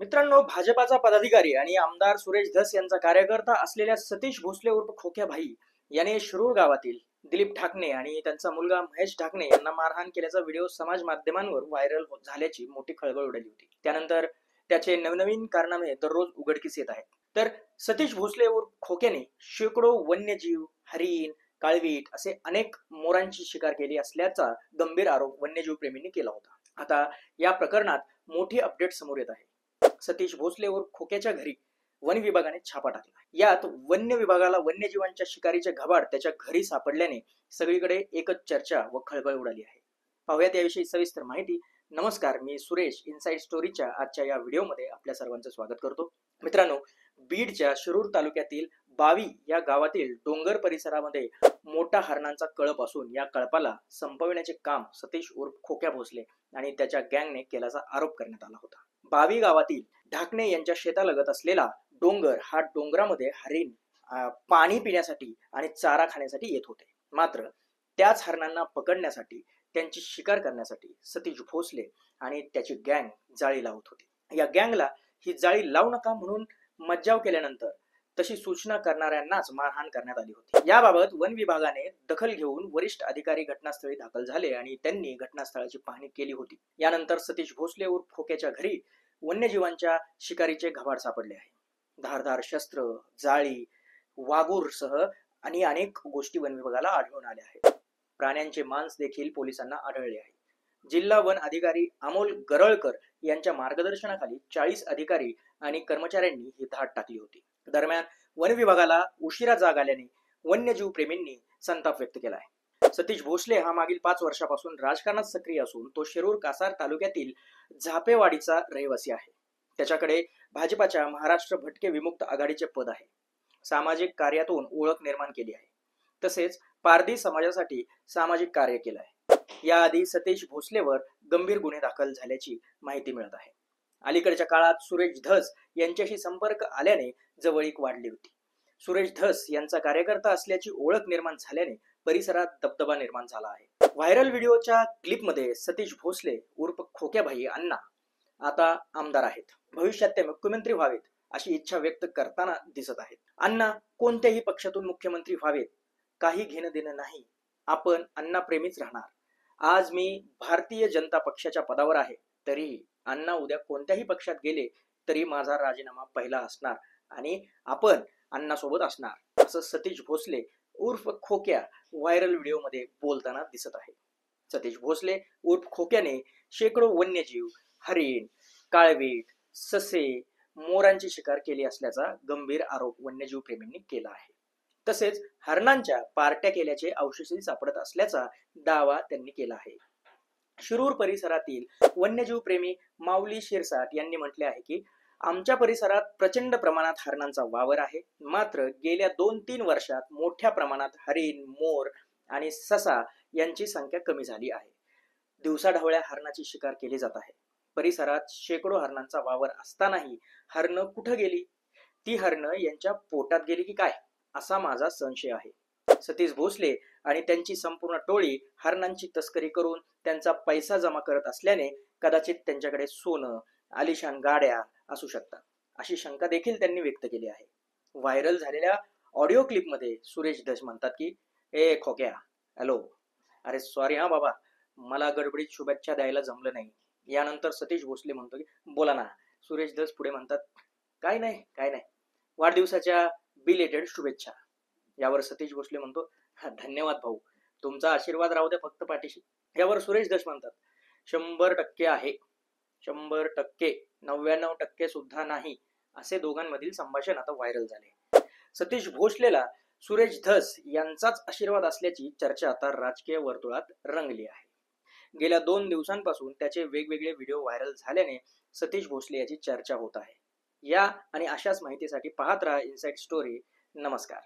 मित्रांनो, भाजपाचा पदाधिकारी आणि आमदार सुरेश धस यांचा कार्यकर्ता असलेल्या सतीश भोसले उर्फ खोक्या भाई याने शिरूर गावातील दिलीप ठाकणे आणि त्यांचा मुलगा महेश ठाकणे यांना मारहाण केल्याचा व्हिडिओ समाज माध्यमांवर व्हायरल झाल्याची मोठी खळबळ उडाली होती. त्यानंतर त्याचे नवनवीन कारनामे दररोज उघडकीस येत आहेत. तर सतीश भोसले उर्फ खोक्याने शेकडो वन्यजीव, हरिण, काळवीट असे अनेक मोरांची शिकार केली असल्याचा गंभीर आरोप वन्यजीव प्रेमींनी केला होता. आता या प्रकरणात मोठी अपडेट समोर येत आहे. सतीश भोसले उर्फ खोक्याच्या घरी वन विभागाने छापा टाकला. यात वन्य विभागाला वन्यजीवांच्या शिकारीचे घबाड त्याच्या घरी सापडल्याने सगळीकडे एकच चर्चा व खळबळ उडाली आहे. पाहुयात याविषयी सविस्तर माहिती. नमस्कार, मी सुरेश. इनसाइड स्टोरीच्या आजच्या या व्हिडिओमध्ये आपल्या सर्वांचं स्वागत करतो. मित्रांनो, बीडच्या शिरूर तालुक्यातील बावी या गावातील डोंगर परिसरामध्ये मोठा हरणांचा कळप असून या कळपाला संपविण्याचे काम सतीश उर्फ खोक्या भोसले आणि त्याच्या गँगने केल्याचा आरोप करण्यात आला होता. बावी गावातील ढाकणे यांच्या शेतालगत असलेला डोंगर हा डोंगरामध्ये हरिण पाणी पिण्यासाठी आणि चारा खाण्यासाठी येत होते. मात्र त्याच हरणांना पकडण्यासाठी, त्यांची शिकार करण्यासाठी सतीश भोसले आणि त्याची गँग जाळी लावत होती. या गँगला ही जाळी लावू नका म्हणून मज्जाव केल्यानंतर तशी सूचना करणाऱ्यांनाच मारहाण करण्यात आली होती. याबाबत वन विभागाने दखल घेऊन वरिष्ठ अधिकारी घटनास्थळी दाखल झाले आणि त्यांनी घटनास्थळाची पाहणी केली होती. यानंतर सतीश भोसले उर्फ खोक्याच्या घरी वन्यजीवांच्या शिकारीचे घबाड सापडले आहे. धारधार शस्त्र, जाळी, वाघूरसह आणि अनेक गोष्टी वन विभागाला आढळून आल्या आहेत. प्राण्यांचे मांस देखील पोलिसांना आढळले आहे. जिल्हा वन अधिकारी अमोल गरळकर यांच्या मार्गदर्शनाखाली 40 अधिकारी आणि कर्मचाऱ्यांनी ही धाड टाकली होती. दरम्यान वन विभागाला उशिरा जाग आल्याने वन्यजीव प्रेमींनी संताप व्यक्त केला आहे. सतीश भोसले हा मागील 5 वर्षापासून राजकारणात सक्रिय असून तो शिरूर कासार तालुक्यातील झापेवाडीचा रहिवासी आहे. त्याच्याकडे भाजपाच्या महाराष्ट्र भटके विमुक्त आघाडीचे पद आहे. सामाजिक कार्यातून ओळख निर्माण केली आहे. तसेच पारधी समाजासाठी सामाजिक कार्य केलं आहे. याआधी सतीश भोसलेवर गंभीर गुन्हे दाखल झाल्याची माहिती मिळत आहे. अलीकडच्या काळात सुरेश धस यांच्याशी संपर्क आल्याने जवळीक वाढली होती. सुरेश धस यांचा कार्यकर्ता असल्याची ओळख निर्माण झाल्याने परिसरात दबदबा निर्माण झाला आहे. व्हायरल व्हिडिओच्या क्लिपमध्ये सतीश भोसले उर्फ खोक्याभाई अण्णा आता आमदार आहेत. भविष्यात ते मुख्यमंत्री व्हावेत अशी इच्छा व्यक्त करताना दिसत आहेत. अण्णा कोणत्याही पक्षातून मुख्यमंत्री व्हावेत, काही घेणं देणं नाही. आपण अण्णा प्रेमीच राहणार. आज मी भारतीय जनता पक्षाच्या पदावर आहे, तरीही अण्णा उद्या कोणत्याही पक्षात गेले तरी माझा राजीनामा पहिला असणार आणि आपण अण्णा सोबत असणार, असं सतीश भोसले उर्फ खोक्या व्हायरल व्हिडिओमध्ये बोलताना दिसत आहे. सतीश भोसले उर्फ खोक्याने शेकडो वन्यजीव, हरिण, काळवीट, ससे, मोरांची शिकार केली असल्याचा गंभीर आरोप वन्यजीव प्रेमींनी केला आहे. तसेच हरणांच्या पार्ट्या केल्याचे अवशेषही सापडत असल्याचा दावा त्यांनी केला आहे. शिरूर परिसरातील वन्यजीव प्रेमी माऊली शिरसाट यांनी म्हटले आहे की आमच्या परिसरात प्रचंड प्रमाणात हरणांचा वावर आहे. मात्र गेल्या 2-3 वर्षात मोठ्या प्रमाणात हरिण, मोर आणि ससा यांची संख्या कमी झाली आहे. दिवसाढवळ्या हरणाची शिकार केली जात आहे. परिसरात शेकडो हरणांचा वावर असतानाही हरणं कुठं गेली? ती हरणं यांच्या पोटात गेली की काय, असा माझा संशय आहे. सतीश भोसले आणि त्यांची संपूर्ण टोळी हरणांची तस्करी करून त्यांचा पैसा जमा करत असल्याने कदाचित त्यांच्याकडे सोनं, आलिशान गाड्या असू शकतात, अशी शंका देखील त्यांनी व्यक्त केली आहे. व्हायरल झालेल्या ऑडिओ क्लिपमध्ये सुरेश धस म्हणतात की ए खोक्या, हॅलो, अरे सॉरी हा बाबा, मला गडबडीत शुभेच्छा द्यायला जमलं नाही. यानंतर सतीश भोसले म्हणतो की बोला ना. सुरेश धस पुढे म्हणतात काय नाही, वाढदिवसाच्या बिलेटेड शुभेच्छा. यावर सतीश भोसले म्हणतो धन्यवाद भाऊ, तुमचा आशीर्वाद राहू द्या फक्त पाठीशी. यावर सुरेश धस म्हणतात 100% आहे, 100%, 99% सुद्धा नाही, असे दोघांमधील संभाषण आता व्हायरल झाले. सतीश भोसलेला सुरेश धस यांचाच आशीर्वाद असल्याची चर्चा आता राजकीय वर्तुळात रंगली आहे. गेल्या 2 दिवसांपासून त्याचे वेगवेगळे व्हिडिओ व्हायरल झाल्याने सतीश भोसले याची चर्चा होत आहे. या आणि अशाच माहितीसाठी पाहत राहा इनसाइड स्टोरी. नमस्कार.